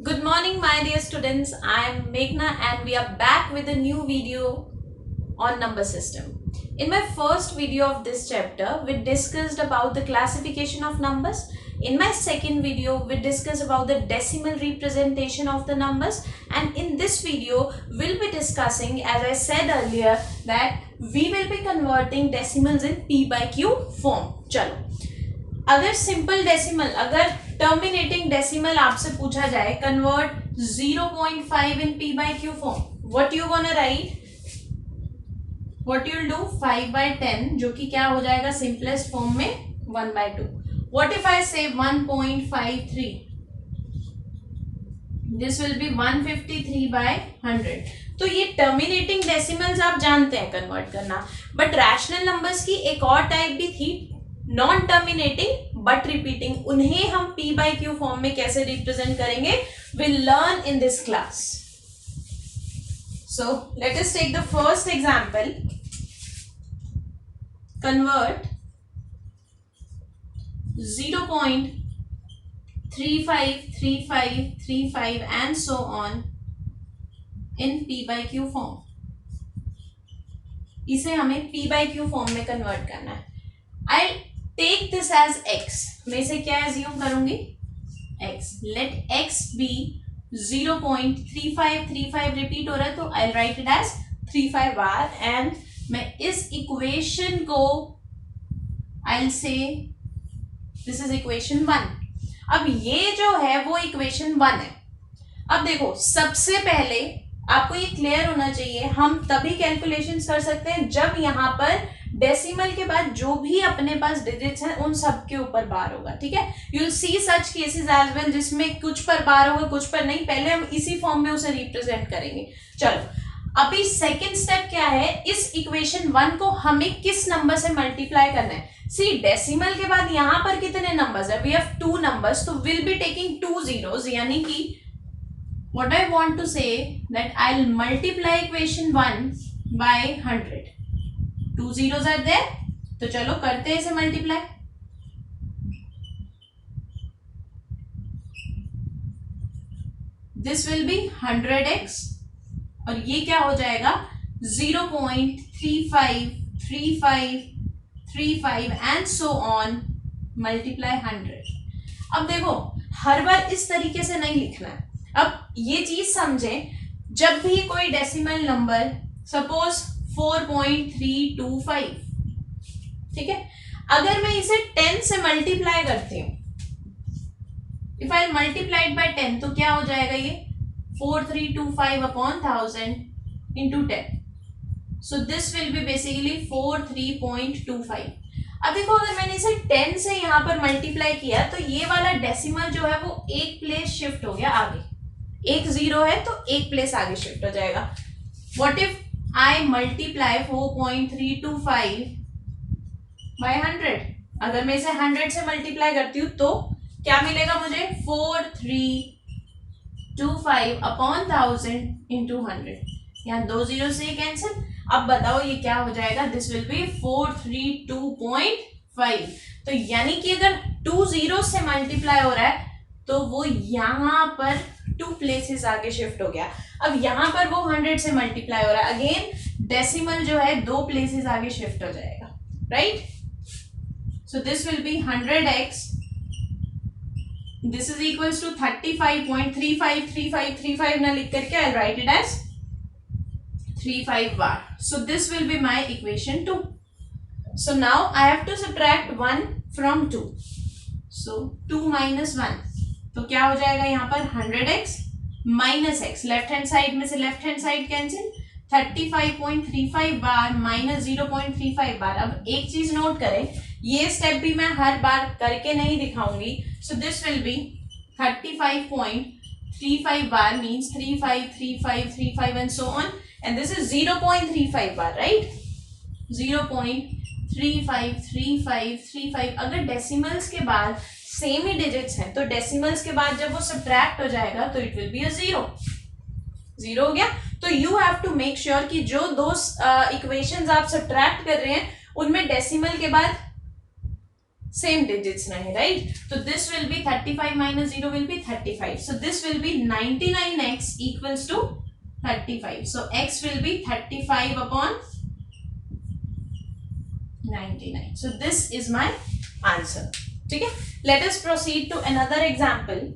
Good morning, my dear students. I am Meghna and we are back with a new video on number system. In my first video of this chapter, we discussed about the classification of numbers. In my second video, we discussed about the decimal representation of the numbers. And in this video, we'll be discussing, as I said earlier, that we will be converting decimals in P by Q form. चलो, अगर simple decimal, अगर terminating decimal आपसे पूछा जाए, convert 0.5 in P by Q form, what you gonna right, what you will do 5/10, जो कि क्या हो जाएगा सिंपलेस्ट फॉर्म में 1/2. व्हाट इफ आई से 1.53, दिस विल बी 153/100. तो ये टर्मिनेटिंग डेसिमल्स आप जानते हैं कन्वर्ट करना, बट रैशनल नंबर्स की एक और टाइप भी थी, नॉन टर्मिनेटिंग बट रिपीटिंग. उन्हें हम P by Q फॉर्म में कैसे रिप्रेजेंट करेंगे, will learn in this class. So let us take the first example. Convert 0.353535 and so on in P by Q form. इसे हमें P by Q form में convert करना है. I take this as x. मैं इसे क्या assume करूंगी, x. Let x be 0.3535 repeat हो रहा है, तो आई राइट इट एज 35 बार. एंड मैं इस इक्वेशन को आई से दिस इज इक्वेशन 1. अब ये जो है वो इक्वेशन 1 है. अब देखो, सबसे पहले आपको ये क्लियर होना चाहिए, हम तभी कैलकुलेशंस कर सकते हैं जब यहाँ पर डेसिमल के बाद जो भी अपने पास डिजिट्स हैं उन सब के ऊपर बार होगा. ठीक है, you will see such cases as well जिसमें कुछ पर बार होगा कुछ पर नहीं. पहले हम इसी फॉर्म में उसे रिप्रेजेंट करेंगे. चलो, अभी सेकंड स्टेप क्या है, इस इक्वेशन 1 को हमें किस नंबर से मल्टीप्लाई करना है. सी, डेसिमल के बाद यहाँ पर कितने नंबर्स है, वी हैव 2 नंबर्स, तो विल बी टेकिंग 2 zeros, यानी कि what I want to say that I'll multiply equation 1 by 100. 2 zeros are there, तो चलो करते हैं इसे multiply. This will be 100x और ये क्या हो जाएगा 0.353535 एंड सो ऑन मल्टीप्लाई 100. अब देखो, हर बार इस तरीके से नहीं लिखना है. अब ये चीज समझे, जब भी कोई डेसिमल नंबर सपोज 4.325, ठीक है, अगर मैं इसे 10 से मल्टीप्लाई करती हूं, इफ आई मल्टीप्लाइड बाय 10, तो क्या हो जाएगा ये 4325/1000 into 10. So this will B basically 43.25. अब देखो, अगर मैंने इसे 10 से यहां पर मल्टीप्लाई किया तो ये वाला डेसिमल जो है वो एक प्लेस शिफ्ट हो गया आगे. एक 0 है तो एक प्लेस आगे शिफ्ट हो जाएगा. What if I multiply 4.325 by 100, अगर मैं इसे 100 से मल्टीप्लाई करती हूँ तो क्या मिलेगा मुझे 4325/1000 इंटू 100. यहाँ 2 0 से कैंसिल. अब बताओ ये क्या हो जाएगा, दिस विल बी 432.5. तो यानी कि अगर 2 0 से मल्टीप्लाई हो रहा है तो वो यहाँ पर 2 प्लेसेस आगे शिफ्ट हो गया. अब यहाँ पर वो 100 से मल्टीप्लाई हो रहा है, अगेन डेसिमल जो है 2 प्लेसेस आगे शिफ्ट हो जाएगा. Right, so this will be 100x. This is equals to 35.353535 ना लिख करके आई राइट इट एज 35 बार. So this will be my equation 2. So now I have to subtract 1 from 2. So 2 minus 1. तो क्या हो जाएगा यहाँ पर 100x minus x. Left hand side में से लेफ्ट हैंड साइड कैंसिल. 35.35 बार माइनस 0.35 बार. अब एक चीज नोट करें, ये स्टेप भी मैं हर बार करके नहीं दिखाऊंगी. So this will be 35.35 bar means 353535 and so on. And this is 0.35 bar, right? 0.353535. अगर डेसिमल्स के बाद सेम ही डिजिट्स हैं तो डेसिमल्स के बाद जब वो सब्ट्रैक्ट हो जाएगा तो इट विल बी अ 0. 0 हो गया. तो you have to make sure कि जो दो इक्वेशंस आप सब्ट्रैक्ट कर रहे हैं उनमें डेसिमल के बाद same digits nahi, right? So this will be 35 minus 0 will be 35. So this will be 99x equals to 35. So x will be 35 upon 99. So this is my answer. Okay, let us proceed to another example.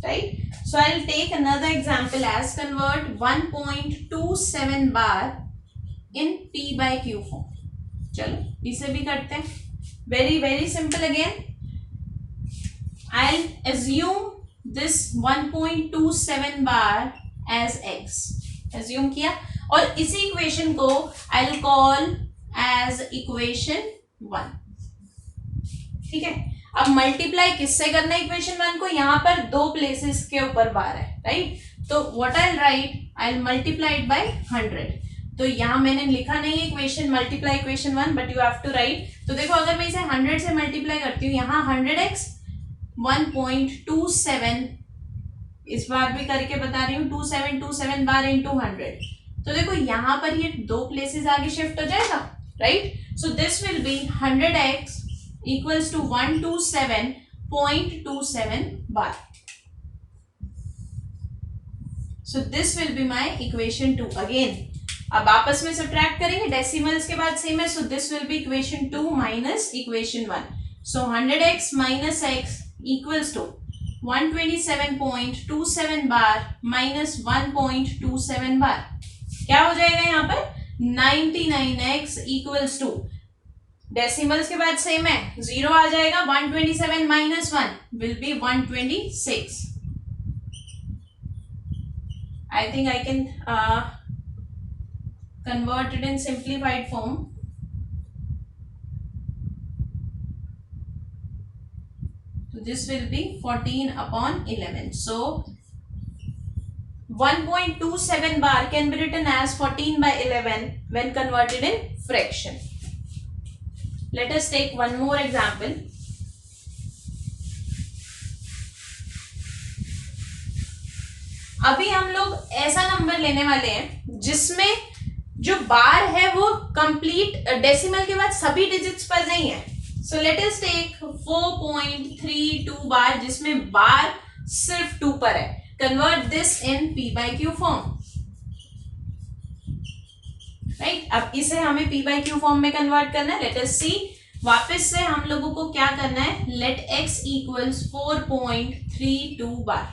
Right, so I'll take another example as convert 1.27 bar in p by q form. चलो इसे भी करते हैं. Very simple again. I'll assume this 1.27 bar as x. Assume किया और इसी equation को I'll call as equation 1. ठीक है, अब मल्टीप्लाई किससे करना है इक्वेशन 1 को? यहां पर दो प्लेसेस के ऊपर बार है, राइट? तो what I write, I multiply it by 100. तो यहां मैंने लिखा नहीं है equation multiply equation 1, but you have to write. तो देखो अगर मैं इसे 100 से मल्टीप्लाई करती हूँ, यहाँ 100x 1.27, इस बार भी करके बता रही हूँ, 2727 बार इंटू 100. तो देखो यहाँ पर ये दो प्लेसेस आगे शिफ्ट हो जाएगा, right? So this will be 100x equals to 127.27 bar. So this will be my equation 2 again. अब आपस में सब्ट्रैक्ट करेंगे, डेसिमल्स के बाद सेम है. So this will be equation 2 minus equation 1. So 100x minus x equals to 127.27 bar minus 1.27 bar. क्या हो जाएगा यहाँ पर? 99x equals to, डेसिमल्स के बाद सेम है, 0 आ जाएगा. 127 minus 1 will be 126. I think I can convert it in simplified form. So this will be 14 upon 11. So 1.27 bar can be written as 14 by 11 when converted in fraction. Let us take one more example. अभी हम लोग ऐसा number लेने वाले हैं जिसमें जो बार है वो कंप्लीट डेसिमल के बाद सभी डिजिट्स पर नहीं है. सो लेट अस टेक 4.32 बार जिसमें बार सिर्फ 2 पर है. Convert this in p by q form, right? अब इसे हमें p by q फॉर्म में कन्वर्ट करना है. लेट अस सी. वापस से हम लोगों को क्या करना है? लेट x इक्वल्स 4.32 बार.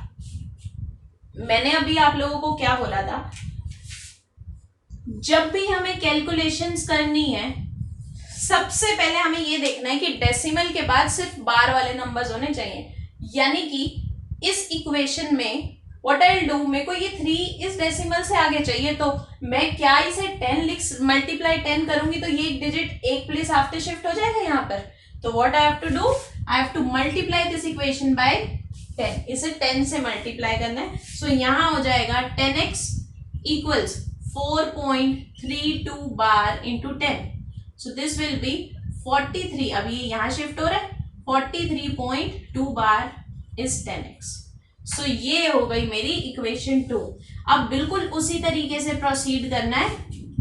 मैंने अभी आप लोगों को क्या बोला था? जब भी हमें कैलकुलेशंस करनी है, सबसे पहले हमें ये देखना है कि डेसिमल के बाद सिर्फ बार वाले नंबर्स होने चाहिए. यानी कि इस इक्वेशन में व्हाट आई विल डू, मेरे को ये 3 इस डेसिमल से आगे चाहिए, तो मैं क्या इसे 10 लिख मल्टीप्लाई 10 करूंगी तो ये डिजिट एक प्लेस आफ्टर शिफ्ट हो जाएगा यहाँ पर. तो what I have to do, I have to multiply this equation by 10. इसे 10 से मल्टीप्लाई करना है. सो यहाँ हो जाएगा 10x equals 4.32 bar into 10. So this will B 43. अब ये यहाँ शिफ्ट हो रहा है. 43.2 बार इज 10x. सो ये हो गई मेरी इक्वेशन 2. अब बिल्कुल उसी तरीके से प्रोसीड करना है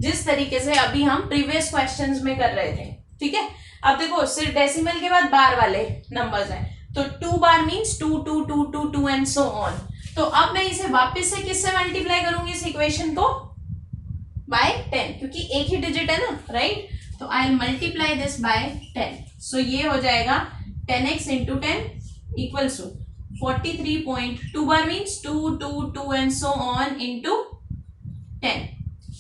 जिस तरीके से अभी हम प्रीवियस क्वेश्चंस में कर रहे थे. ठीक है, अब देखो सिर्फ डेसिमल के बाद बार वाले नंबर्स हैं, तो 2 बार मीन्स 2 2 2 2 2 एंड सो ऑन. तो अब मैं इसे वापस से किससे मल्टीप्लाई करूंगी इस इक्वेशन को? बाय 10, क्योंकि एक ही डिजिट है ना, राइट? तो I multiply this by 10. So ये हो जाएगा 10x into 10 equals to 43.2 bar means 2 2 2 and so on into 10.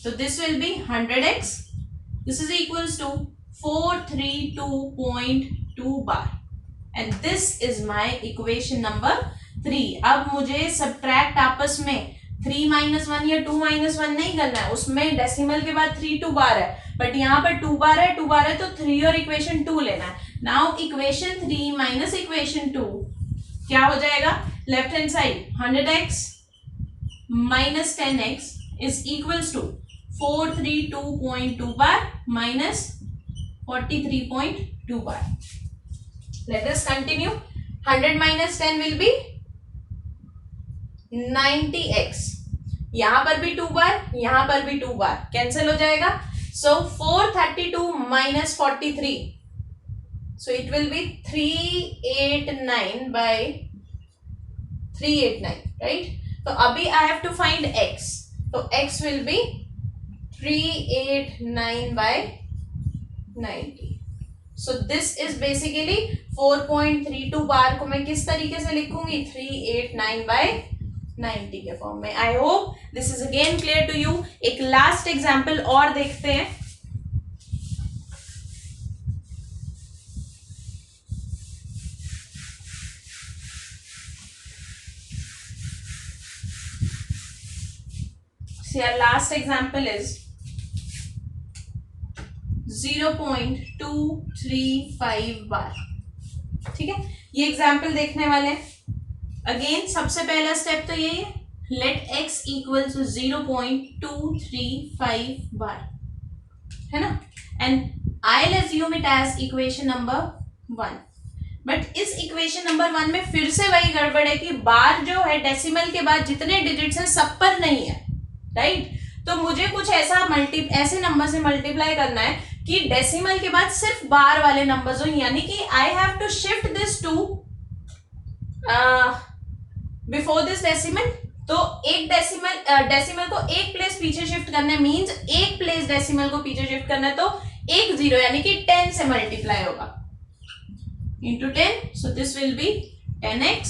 So this will be 100x. This is equals to 432.2 bar. And this is my equation number 3. अब मुझे subtract आपस में 3 minus 1 या 2 minus 1 नहीं करना है. उसमें डेसिमल के बाद 3 2 बार है, बट यहाँ पर 2 बार है, 2 बार है तो 3 और इक्वेशन 2 लेना है. नाउ इक्वेशन 3 माइनस इक्वेशन 2 क्या हो जाएगा? Left hand side 100x minus 10x is equals to 432.2 bar minus 43.2 bar. Let us continue. 100 minus 10 will be 90x, यहां पर भी 2 बार, यहां पर भी 2 बार, कैंसिल हो जाएगा. सो 432 minus 43, so it will be 389 by 389, right? तो अभी I have to find x, तो x will be 389 by 90. So this is basically 4.32 बार को मैं किस तरीके से लिखूंगी, 389 by 90 के फॉर्म में. I hope this is again clear to you. एक लास्ट एग्जाम्पल और देखते हैं. So our last example is 0.235 बार. ठीक है, ये एग्जाम्पल देखने वाले हैं. अगेन सबसे पहला स्टेप तो यही है, let x equal to 0.235 bar, है ना. And I will assume it as equation number 1. But इस इक्वेशन नंबर 1 में फिर से वही गड़बड़ है कि बार जो है डेसिमल के बाद जितने डिजिट्स हैं सब पर नहीं है, राइट. तो मुझे कुछ ऐसा ऐसे नंबर से मल्टीप्लाई करना है कि डेसिमल के बाद सिर्फ बार वाले नंबर्स हो, यानी कि I have to shift this to before this decimal. तो एक डेसिमल को एक प्लेस पीछे शिफ्ट करना है, मींस एक प्लेस डेसिमल को पीछे शिफ्ट करना है, तो एक जीरो यानी कि 10 से मल्टीप्लाई होगा into 10. So this will be 10x.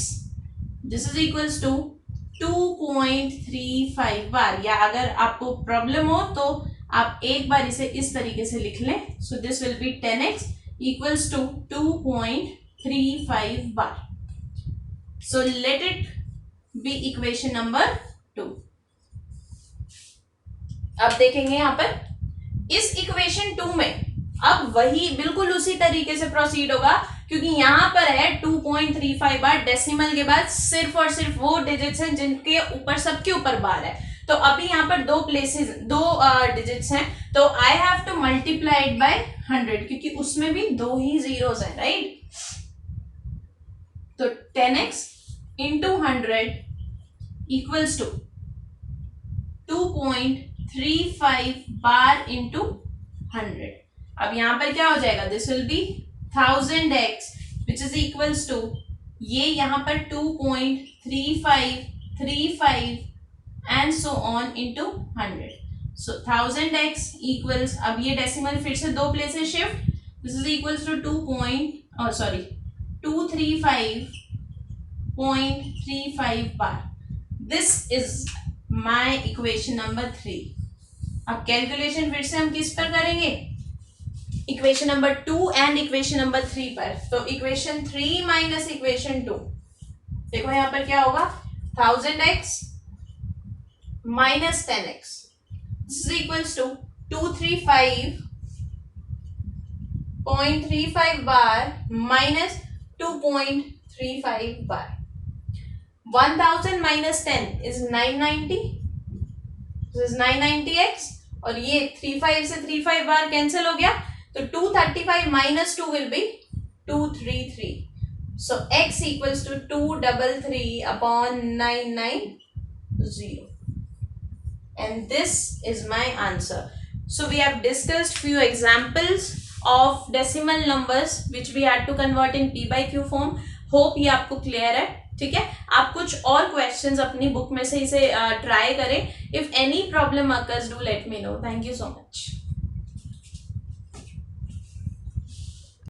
This is equals to 2.35 bar. या अगर आपको प्रॉब्लम हो तो आप एक बार इसे इस तरीके से लिख लें. So this will be 10x equals to 2.35 bar. So let it be equation number 2. अब देखेंगे यहां पर इस इक्वेशन 2 में अब वही बिल्कुल उसी तरीके से प्रोसीड होगा, क्योंकि यहां पर है 2.35 बार. डेसिमल के बाद सिर्फ और सिर्फ वो डिजिट्स हैं जिनके ऊपर सबके ऊपर बार है. तो अभी यहाँ पर दो डिजिट्स हैं, तो आई have to multiply it by 100, क्योंकि उसमें भी दो ही जीरोस हैं, राइट. तो 10x into 100 equals to 2.35 bar into 100. अब यहां पर क्या हो जाएगा, this will be 1000x which is equals to ये यहां पर 2.35 and so on into 100. So 1000x equals, अब ये डेसिमल फिर से दो places shift, this is equals to 235.35 bar. This is my equation number 3. अब कैलकुलेशन फिर से हम किस पर करेंगे, equation number 2 and equation number 3 पर. तो इक्वेशन 3 माइनस इक्वेशन 2, देखो यहां पर क्या होगा, 1000x minus 10x, this is equals to 235.35 bar minus 2.35 bar. 1000 minus 10 is 990, this is 990x. और ये 35 से 35 बार कैंसिल हो गया, तो 235 minus 2 will be 233. So x equals to 233 upon 990. And this is my answer. So we have discussed few examples of decimal numbers which we had to convert in p by q form. Hope ये आपको clear है. ठीक है, आप कुछ और questions अपनी book में से इसे try करें. If any problem occurs, do let me know. Thank you so much.